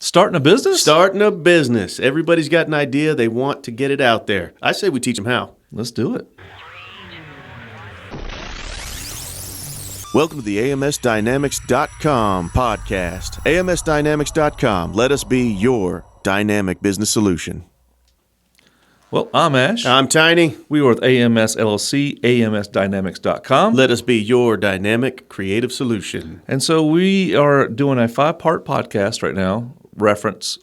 Starting a business? Starting a business. Everybody's got an idea. They want to get it out there. I say we teach them how. Let's do it. Welcome to the AMSDynamics.com podcast. AMSDynamics.com. Let us be your dynamic business solution. Well, I'm Ash. I'm Tiny. We are with AMS LLC, AMSDynamics.com. Let us be your dynamic creative solution. And so we are doing a 5-part podcast right now, reference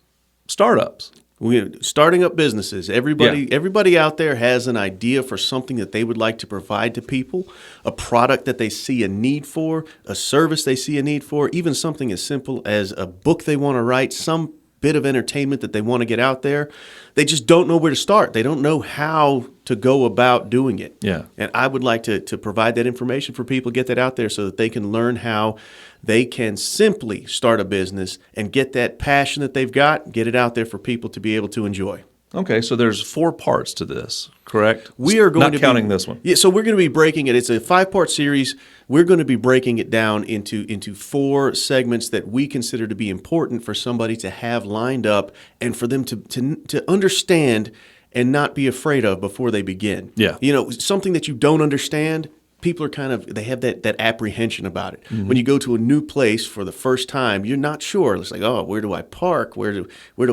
startups. We're starting up businesses. Everybody out there has an idea for something that they would like to provide to people, a product that they see a need for, a service they see a need for, even something as simple as a book they want to write, some bit of entertainment that they want to get out there. They just don't know where to start. They don't know how to go about doing it. Yeah. And I would like to provide that information for people, get that out there so that they can learn how they can simply start a business and get that passion that they've got, get it out there for people to be able to enjoy. Okay, so there's 4 parts to this, correct? We are going Not to counting this one. Yeah, so we're going to be breaking it. It's a 5-part series. We're going to be breaking it down into 4 segments that we consider to be important for somebody to have lined up and for them to understand and not be afraid of before they begin. Yeah. You know, something that you don't understand, people are they have that apprehension about it. Mm-hmm. When you go to a new place for the first time, you're not sure. It's like, oh, where do I park? Where do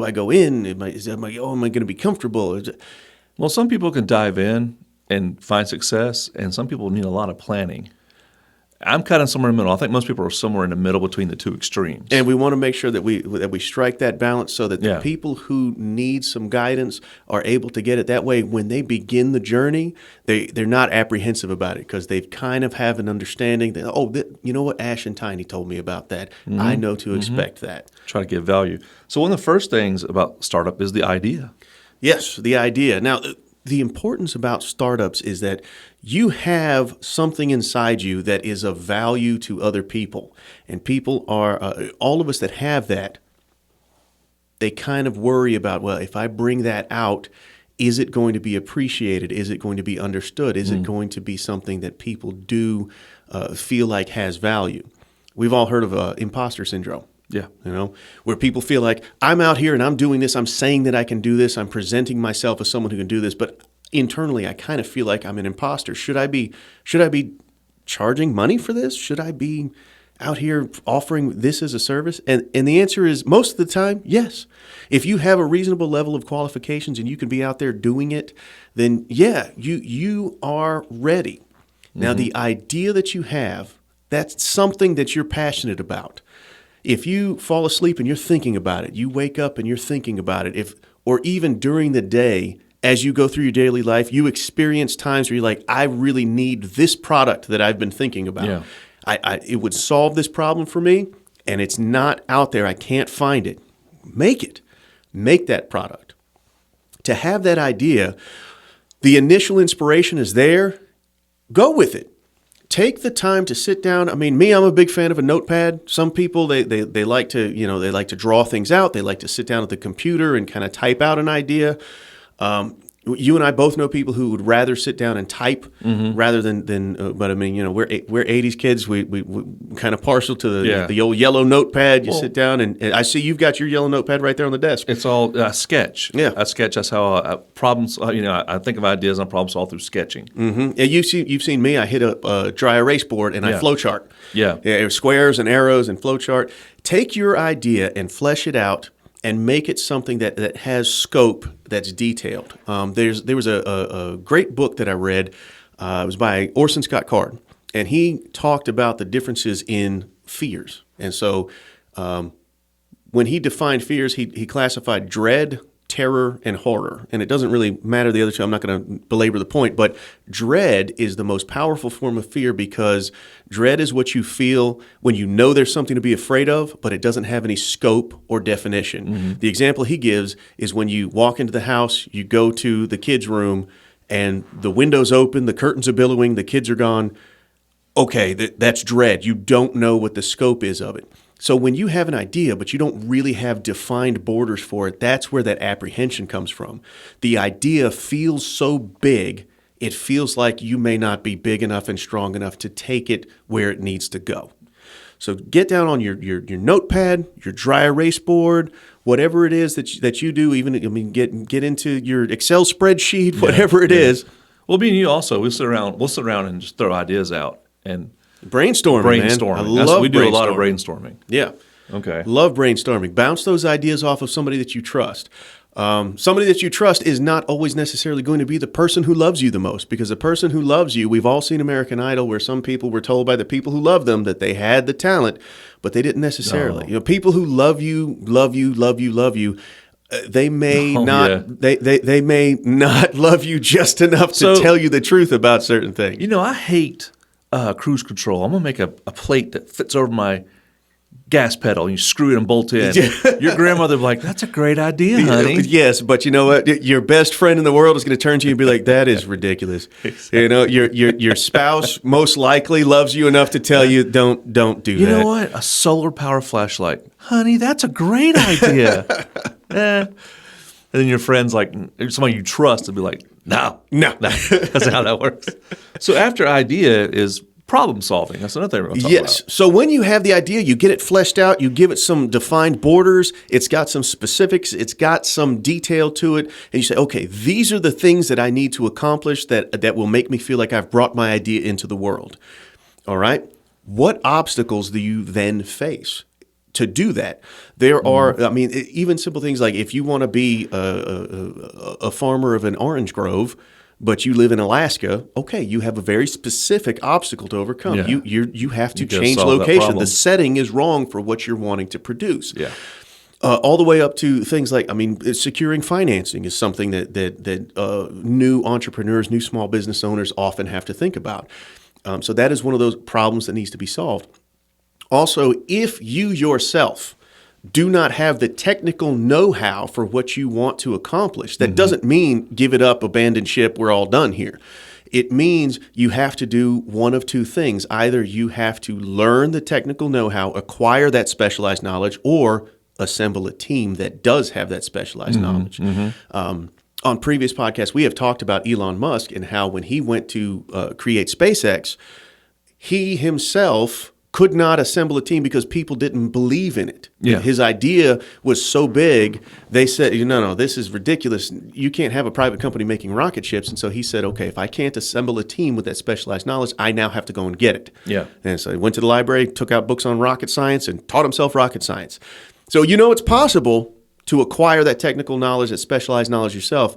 I go in? Am I going to be comfortable? Well, some people can dive in and find success, and some people need a lot of planning. I'm kind of somewhere in the middle. I think most people are somewhere in the middle between the 2 extremes. And we want to make sure that we strike that balance so that Yeah. the people who need some guidance are able to get it. That way, when they begin the journey, they're not apprehensive about it because they've kind of have an understanding that, you know what, Ash and Tiny told me about that. Mm-hmm. I know to expect that. Try to give value. So one of the first things about startup is the idea. Yes, the idea. Now, the importance about startups is that you have something inside you that is of value to other people. And people are, all of us that have that, they kind of worry about, well, if I bring that out, is it going to be appreciated? Is it going to be understood? Is it going to be something that people do feel like has value? We've all heard of Imposter Syndrome. Yeah. You know, where people feel like I'm out here and I'm doing this, I'm saying that I can do this, I'm presenting myself as someone who can do this, but internally I kind of feel like I'm an imposter. Should I be charging money for this? Should I be out here offering this as a service? And the answer is most of the time, yes. If you have a reasonable level of qualifications and you can be out there doing it, then yeah, you are ready. Mm-hmm. Now the idea that you have, that's something that you're passionate about. If you fall asleep and you're thinking about it, you wake up and you're thinking about it, or even during the day, as you go through your daily life, you experience times where you're like, I really need this product that I've been thinking about. Yeah. It would solve this problem for me, and it's not out there. I can't find it. Make it. Make that product. To have that idea, the initial inspiration is there. Go with it. Take the time to sit down. I mean, I'm a big fan of a notepad. Some people, they like to draw things out. They like to sit down at the computer and kind of type out an idea. You and I both know people who would rather sit down and type rather than. But I mean, we're 80s kids. We kind of partial to the old yellow notepad. You sit down and I see you've got your yellow notepad right there on the desk. It's all sketch. Yeah, I sketch. That's how problems. I think of ideas and problem solve through sketching. Mm-hmm. And you've seen me. I hit a dry erase board and I flowchart. Yeah, squares and arrows and flowchart. Take your idea and flesh it out. And make it something that has scope, that's detailed. There was a great book that I read. It was by Orson Scott Card, and he talked about the differences in fears. And so when he defined fears, he classified dread, terror, and horror. And it doesn't really matter the other two. I'm not going to belabor the point, but dread is the most powerful form of fear because dread is what you feel when you know there's something to be afraid of, but it doesn't have any scope or definition. Mm-hmm. The example he gives is when you walk into the house, you go to the kids' room, and the window's open, the curtains are billowing, the kids are gone. Okay, that's dread. You don't know what the scope is of it. So when you have an idea, but you don't really have defined borders for it, that's where that apprehension comes from. The idea feels so big, it feels like you may not be big enough and strong enough to take it where it needs to go. So get down on your notepad, your dry erase board, whatever it is that you do. Even get into your Excel spreadsheet, whatever it is. Well, me and you also, we'll sit around and just throw ideas out and brainstorming. Man. I love we do a lot of brainstorming. Yeah. Okay. Love brainstorming. Bounce those ideas off of somebody that you trust. Somebody that you trust is not always necessarily going to be the person who loves you the most, because the person who loves you, we've all seen American Idol where some people were told by the people who love them that they had the talent, but they didn't necessarily. No. People who love you, they may not. They may not love you just enough to tell you the truth about certain things. I hate cruise control. I'm gonna make a plate that fits over my gas pedal, and you screw it and bolt in. Your grandmother would be like, "That's a great idea, honey." Yes, but you know what? Your best friend in the world is going to turn to you and be like, "That is ridiculous." Exactly. Your spouse most likely loves you enough to tell you, "Don't do that." You know what? A solar power flashlight, honey. That's a great idea. And then your friends, like somebody you trust, will be like, "No, that's not how that works." So after idea is problem solving. That's another thing we're going to talk about. Yes. So when you have the idea, you get it fleshed out, you give it some defined borders, it's got some specifics, it's got some detail to it, and you say, okay, these are the things that I need to accomplish that will make me feel like I've brought my idea into the world. All right? What obstacles do you then face to do that? There are, even simple things like if you want to be a farmer of an orange grove, but you live in Alaska, okay, you have a very specific obstacle to overcome. Yeah. You have to change location. The setting is wrong for what you're wanting to produce. Yeah. All the way up to things like, securing financing is something that new entrepreneurs, new small business owners often have to think about. So that is one of those problems that needs to be solved. Also, if you yourself do not have the technical know-how for what you want to accomplish, that doesn't mean give it up, abandon ship, we're all done here. It means you have to do one of two things. Either you have to learn the technical know-how, acquire that specialized knowledge, or assemble a team that does have that specialized knowledge. On previous podcasts, we have talked about Elon Musk and how when he went to create SpaceX, he himself could not assemble a team because people didn't believe in it. Yeah. His idea was so big, they said, no, this is ridiculous. You can't have a private company making rocket ships. And so he said, okay, if I can't assemble a team with that specialized knowledge, I now have to go and get it. Yeah. And so he went to the library, took out books on rocket science, and taught himself rocket science. So it's possible to acquire that technical knowledge, that specialized knowledge yourself,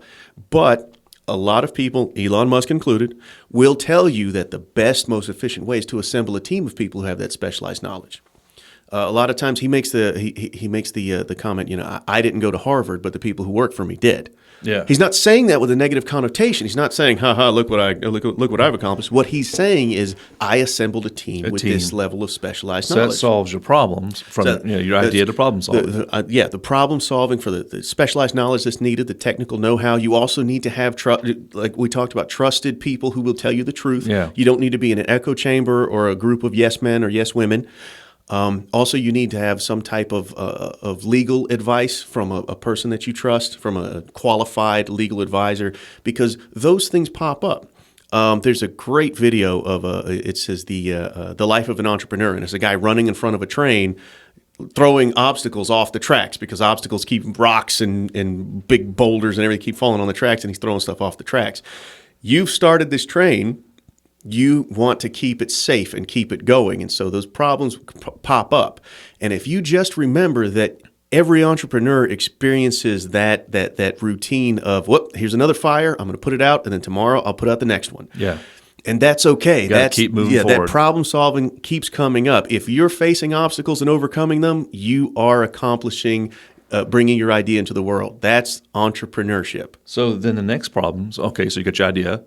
but a lot of people, Elon Musk included, will tell you that the best, most efficient way is to assemble a team of people who have that specialized knowledge. A lot of times he makes the comment, I didn't go to Harvard, but the people who work for me did. Yeah. He's not saying that with a negative connotation. He's not saying, look what I've accomplished. What he's saying is, I assembled a team with this level of specialized knowledge. That solves your problems from your idea to problem solving. The problem solving for the specialized knowledge that's needed, the technical know-how. You also need to have, like we talked about, trusted people who will tell you the truth. Yeah. You don't need to be in an echo chamber or a group of yes men or yes women. Also, you need to have some type of legal advice from a person that you trust, from a qualified legal advisor, because those things pop up. There's a great video of it says the life of an entrepreneur, and it's a guy running in front of a train, throwing obstacles off the tracks because obstacles keep rocks and big boulders and everything keep falling on the tracks, and he's throwing stuff off the tracks. You've started this train. You want to keep it safe and keep it going. And so those problems pop up. And if you just remember that every entrepreneur experiences that routine of, here's another fire, I'm going to put it out, and then tomorrow I'll put out the next one. Yeah. And that's okay. That's keep moving forward. That problem solving keeps coming up. If you're facing obstacles and overcoming them, you are accomplishing bringing your idea into the world. That's entrepreneurship. So then the next problem's, okay, so you got your idea.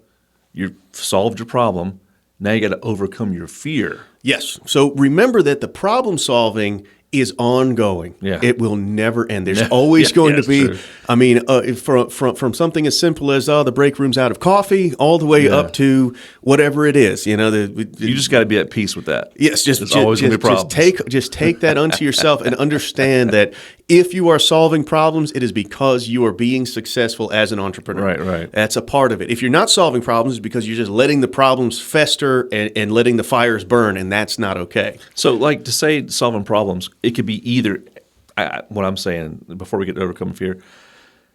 You've solved your problem. Now you got to overcome your fear. Yes. So remember that the problem solving is ongoing. Yeah. It will never end. There's always going to be, true. From something as simple as, the break room's out of coffee, all the way up to whatever it is. You just got to be at peace with that. Yes. There's always going to be problems. Just take that unto yourself and understand that If you are solving problems, it is because you are being successful as an entrepreneur. Right. That's a part of it. If you're not solving problems, it's because you're just letting the problems fester and letting the fires burn, and that's not okay. So, like, to say solving problems, it could be either, what I'm saying before we get to overcoming fear,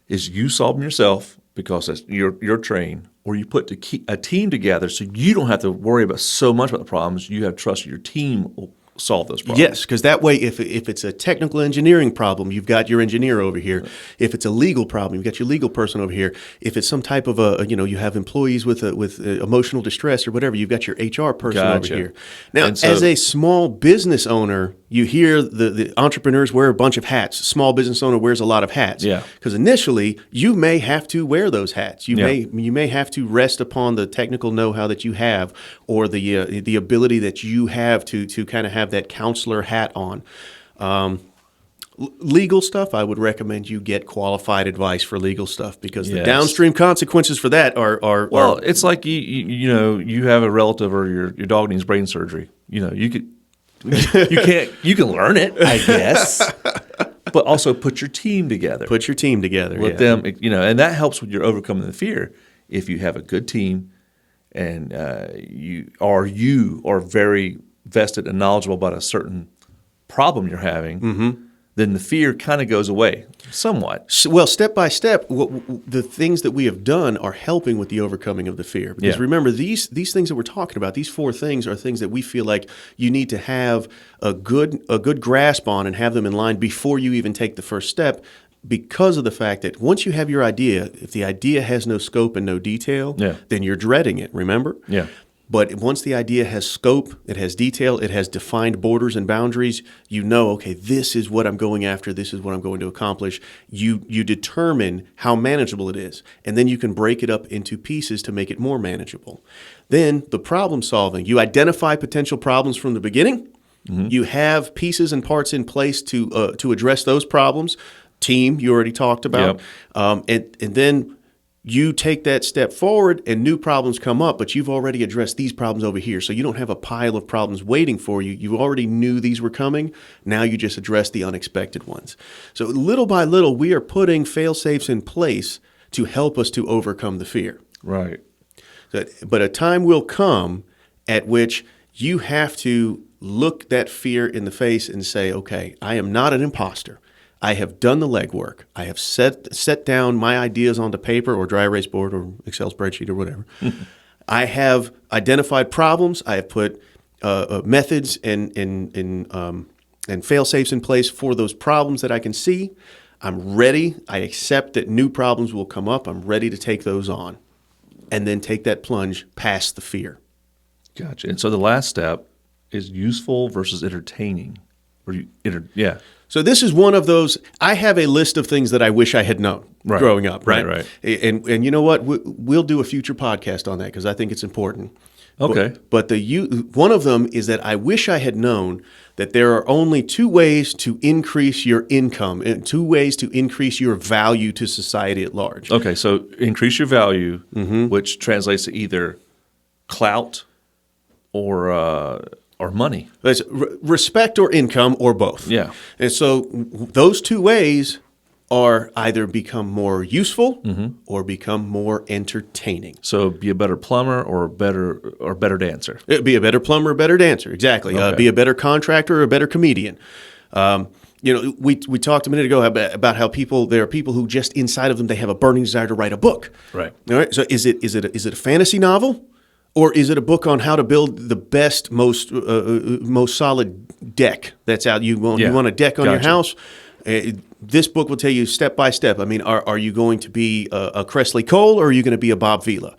is you solve them yourself because you're trained, or you put a team together so you don't have to worry about so much about the problems. You have trust your team will solve those problems. Yes, because that way, if it's a technical engineering problem, you've got your engineer over here. Right. If it's a legal problem, you've got your legal person over here. If it's some type of you have employees with emotional distress or whatever, you've got your HR person over here. Now, as a small business owner, you hear the entrepreneurs wear a bunch of hats. Small business owner wears a lot of hats. Yeah. Because initially, you may have to wear those hats. You may have to rest upon the technical know-how that you have, or the ability that you have to kind of have that counselor hat on. Legal stuff, I would recommend you get qualified advice for legal stuff, because the downstream consequences for that are well, it's like you have a relative or your dog needs brain surgery. You can learn it, I guess, but also put your team together. Put your team together with them, and that helps with your overcoming the fear. If you have a good team, and you are very vested and knowledgeable about a certain problem you're having, then the fear kind of goes away somewhat. Well, step by step, the things that we have done are helping with the overcoming of the fear. Because remember, these things that we're talking about, these 4 things are things that we feel like you need to have a good grasp on and have them in line before you even take the first step, because of the fact that once you have your idea, if the idea has no scope and no detail, then you're dreading it, remember? Yeah. But once the idea has scope, it has detail, it has defined borders and boundaries, okay, this is what I'm going after, this is what I'm going to accomplish. You determine how manageable it is, and then you can break it up into pieces to make it more manageable. Then the problem solving, you identify potential problems from the beginning. You have pieces and parts in place to address those problems. Team, you already talked about. And then you take that step forward and new problems come up, but you've already addressed these problems over here. So you don't have a pile of problems waiting for you. You already knew these were coming. Now you just address the unexpected ones. So little by little, we are putting fail-safes in place to help us to overcome the fear. Right. But a time will come at which you have to look that fear in the face and say, okay, I am not an imposter. I have done the legwork. I have set down my ideas onto paper or dry erase board or Excel spreadsheet or whatever. I have identified problems. I have put methods and fail-safes in place for those problems that I can see. I'm ready. I accept that new problems will come up. I'm ready to take those on, and then take that plunge past the fear. Gotcha. And so the last step is useful versus entertaining. So this is one of those, I have a list of things that I wish I had known growing up, right? Right. And you know what? We'll do a future podcast on that because I think it's important. Okay. But one of them is that I wish I had known that there are only 2 ways to increase your income and 2 ways to increase your value to society at large. Okay, so increase your value, which translates to either clout or money. That's respect or income or both. Yeah. And so those 2 ways are either become more useful or become more entertaining. So be a better plumber or better dancer. Be a better plumber or better dancer, exactly. Okay. Be a better contractor or a better comedian. We talked a minute ago about how there are people who just inside of them they have a burning desire to write a book. Right. All right. So is it a fantasy novel? Or is it a book on how to build the best, most solid deck that's out? You want a deck on your house? This book will tell you step by step. I mean, are you going to be a Cressley Cole or are you going to be a Bob Vila?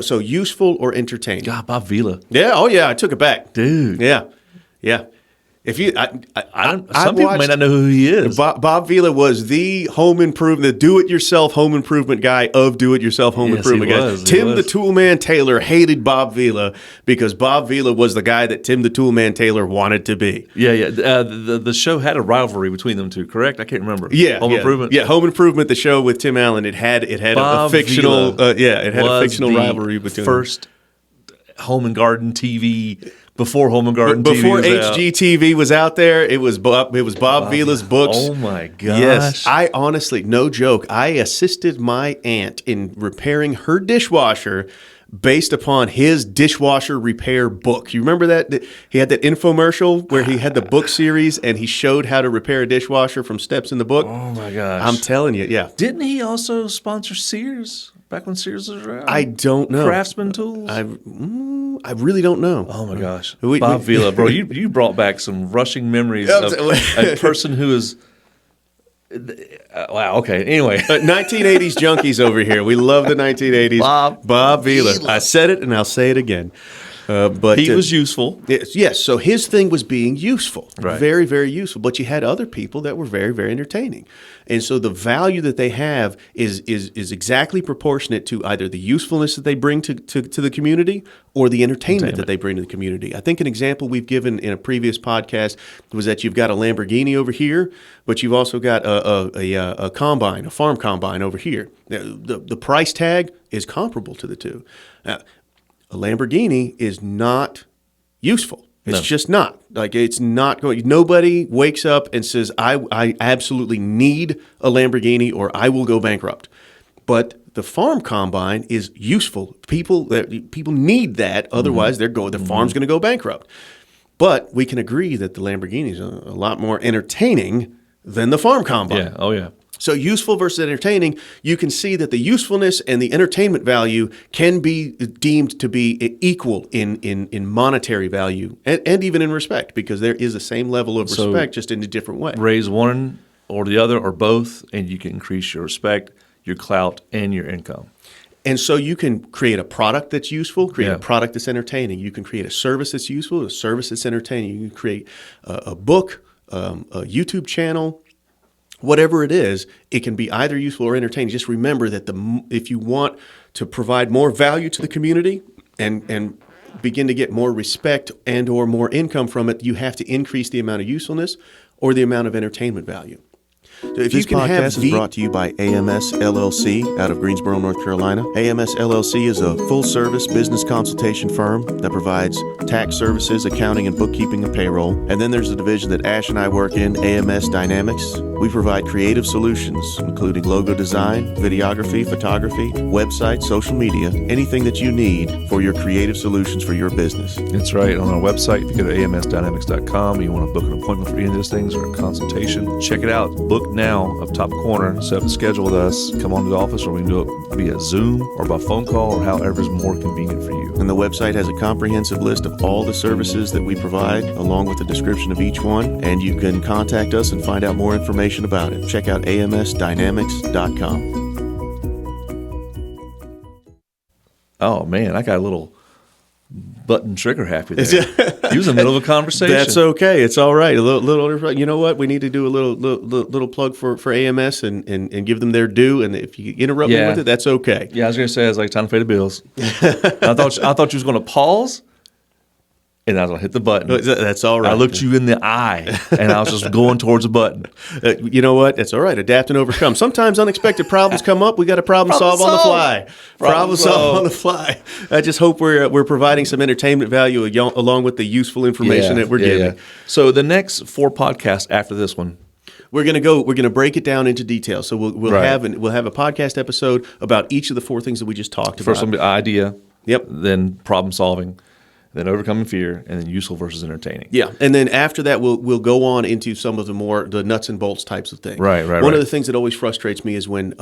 So useful or entertaining. God, Bob Vila. Yeah. Oh, yeah. I took it back, dude. Yeah. If you, some people may not know who he is. Bob Vila was the do-it-yourself home improvement guy of do-it-yourself home improvement guys. Tim the Toolman Taylor hated Bob Vila because Bob Vila was the guy that Tim the Toolman Taylor wanted to be. Yeah. The show had a rivalry between them two, correct? I can't remember. Home Improvement. Yeah, Home Improvement. The show with Tim Allen. It had a fictional. A fictional rivalry between first home and garden TV Before Home and Garden Before TV was out. HGTV was out there, it was Bob Vila's books. Oh my gosh. Yes, I honestly, no joke, I assisted my aunt in repairing her dishwasher based upon his dishwasher repair book. You remember that? He had that infomercial where he had the book series and he showed how to repair a dishwasher from steps in the book. Oh my gosh. I'm telling you, yeah. Didn't he also sponsor Sears back when Sears was around? I don't know. Craftsman Tools? I really don't know. Oh my gosh. We- Bob Vila, bro, you brought back some rushing memories of a person who is. Wow, okay. Anyway. 1980s junkies over here. We love the 1980s. Bob Vila. I said it and I'll say it again. But he was useful. Yes, so his thing was being useful. Right. Very, very useful. But you had other people that were very, very entertaining. And so the value that they have is exactly proportionate to either the usefulness that they bring to the community or the entertainment that they bring to the community. I think an example we've given in a previous podcast was that you've got a Lamborghini over here, but you've also got a combine, a farm combine over here. The price tag is comparable to the two. A Lamborghini is not useful. It's just not. Like, it's not going. Nobody wakes up and says, I absolutely need a Lamborghini or I will go bankrupt. But the farm combine is useful. People need that. Otherwise, the farm's going to go bankrupt. But we can agree that the Lamborghini is a lot more entertaining than the farm combine. Yeah. Oh, yeah. So useful versus entertaining, you can see that the usefulness and the entertainment value can be deemed to be equal in monetary value and even in respect, because there is the same level of respect, just in a different way. Raise one or the other or both, and you can increase your respect, your clout, and your income. And so you can create a product that's useful, create a product that's entertaining. You can create a service that's useful, a service that's entertaining. You can create a book, a YouTube channel. Whatever it is, it can be either useful or entertaining. Just remember that if you want to provide more value to the community and begin to get more respect and or more income from it, you have to increase the amount of usefulness or the amount of entertainment value. So if This you can podcast have is brought to you by AMS LLC out of Greensboro, North Carolina. AMS LLC is a full-service business consultation firm that provides tax services, accounting, and bookkeeping and payroll. And then there's the division that Ash and I work in, AMS Dynamics. We provide creative solutions, including logo design, videography, photography, website, social media, anything that you need for your creative solutions for your business. That's right. On our website, if you go to amsdynamics.com, you want to book an appointment for any of those things or a consultation, check it out. Book now up top corner. Set up a schedule with us. Come on to the office, or we can do it via Zoom or by phone call or however is more convenient for you. And the website has a comprehensive list of all the services that we provide, along with a description of each one. And you can contact us and find out more information about it. Check out amsdynamics.com. Oh, man, I got a little button trigger happy there. He was in the middle of a conversation. That's okay. It's all right. A little. You know what? We need to do a little plug for AMS and give them their due. And if you interrupt me with it, that's okay. Yeah, I was going to say, I was like, time to pay the bills. I thought you was going to pause, and I was going to hit the button. That's all right. I looked you in the eye, and I was just going towards the button. You know what? That's all right. Adapt and overcome. Sometimes unexpected problems come up. We got to problem solve on the fly. Problem solve on the fly. I just hope we're providing some entertainment value along with the useful information that we're giving. Yeah. So the next 4 podcasts after this one, we're gonna break it down into detail. So we'll have a podcast episode about each of the 4 things that we just talked about. first one, idea. Yep. Then problem solving. Then overcoming fear, and then useful versus entertaining. Yeah, and then after that, we'll go on into some of the nuts and bolts types of things. Right. One of the things that always frustrates me is when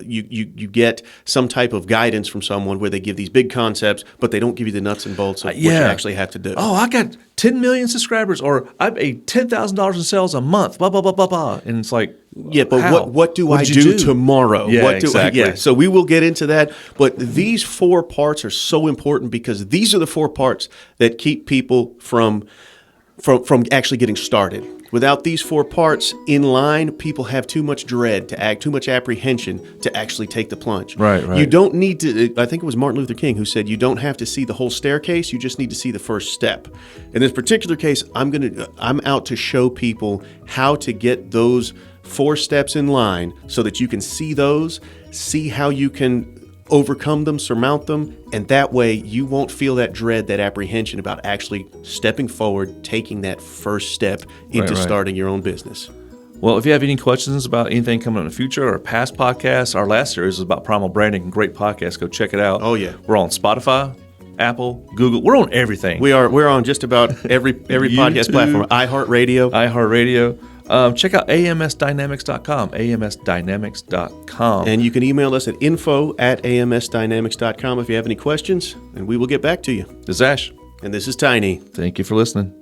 you get some type of guidance from someone where they give these big concepts, but they don't give you the nuts and bolts of what you actually have to do. Oh, I got 10 million subscribers, or I made $10,000 in sales a month, blah, blah, blah, blah, blah. And it's like, yeah, but how? what do What I did you do tomorrow? Yeah, exactly. So we will get into that. But these 4 parts are so important because these are the 4 parts that keep people from actually getting started. Without these 4 parts in line, people have too much dread too much apprehension to actually take the plunge. Right. You don't need to, I think it was Martin Luther King who said, you don't have to see the whole staircase, you just need to see the first step. In this particular case, I'm out to show people how to get those 4 steps in line so that you can see those, see how you can overcome them, surmount them, and that way you won't feel that dread, that apprehension about actually stepping forward, taking that first step into Right. starting your own business. Well, if you have any questions about anything coming up in the future or past podcasts, our last series was about primal branding. Great podcast. Go check it out. Oh, yeah. We're on Spotify, Apple, Google. We're on everything. We're on just about every podcast platform. iHeartRadio. Check out amsdynamics.com, amsdynamics.com. And you can email us at info@amsdynamics.com if you have any questions, and we will get back to you. This is Ash. And this is Tiny. Thank you for listening.